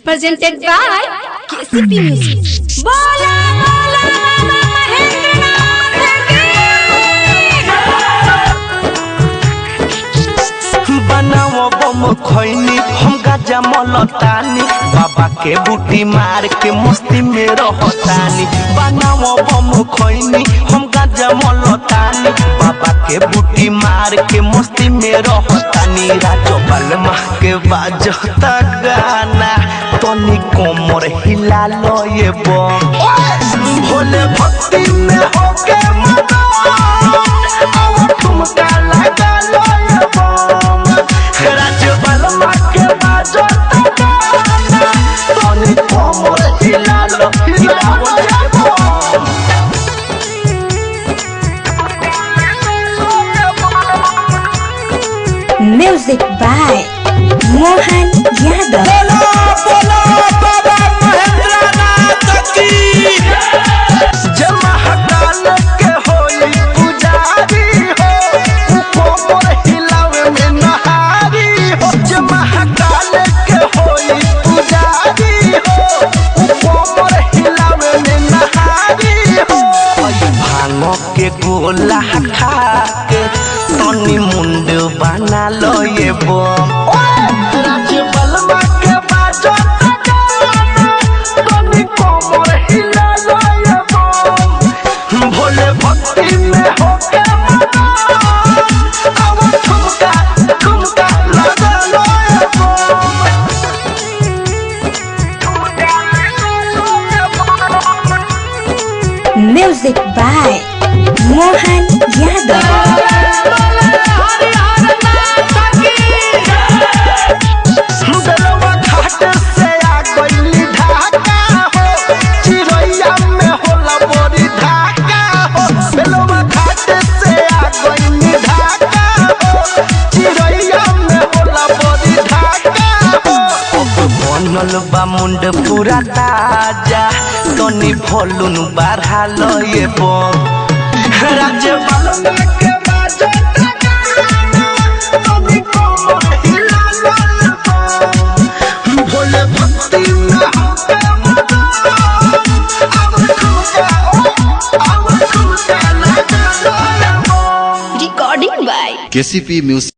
presented by KCP Music. Bola bola बनाओ बम खैनी हम गाजा मलतानी बाबा के बूटी मार के मस्ती में रहतानी। बनाओ बम खैनी हम गाजा मलतानी बाबा के बूटी मार के मस्ती में रहतानी। राजो बलमा के बाजता गाना तनी कोमर हिला लो ये बम भोले भक्ति में होके मगन आओ ठुमका लगा लो ये बम। राजो बलमा के बाजता गाना तनी कोमर हिला लो ये बम। Music by Mohan Yadav. बोलो बाबा महेंद्रनाथ की जय महाकाल के होई पुजारी हो कोमर हिलावे में नहारी हो। जय महाकाल के होई पुजारी हो कोमर हिलावे में नहारी हो। भांग के गोला खा के तनी मुंड बना लो ये बम। राजो बलमा के बाजता गाना तनी कोमर हिला लो ये बम भोले भक्ति में होके मगन आओ ठुमका ठुमका लगा लो ये बम। Music by Mohan Yadav. Belwa Ghat से आ गइली ढाका हो चिरैया में होला बड़ी ढाका हो। बेलवा घाट से आ गइली ढाका हो चिरैया में होला बड़ी ढाका हो। अब बनल बा मुंड पूरा ताजा तनी भोलुन बढ़ा लो ये बम। राजो बलमा के बाजता गाना तनी कोमर हिला लो ये बम भोले भक्ति में होके मगन आओ ठुमका लगा लो ये बम। Recording by KCP Music।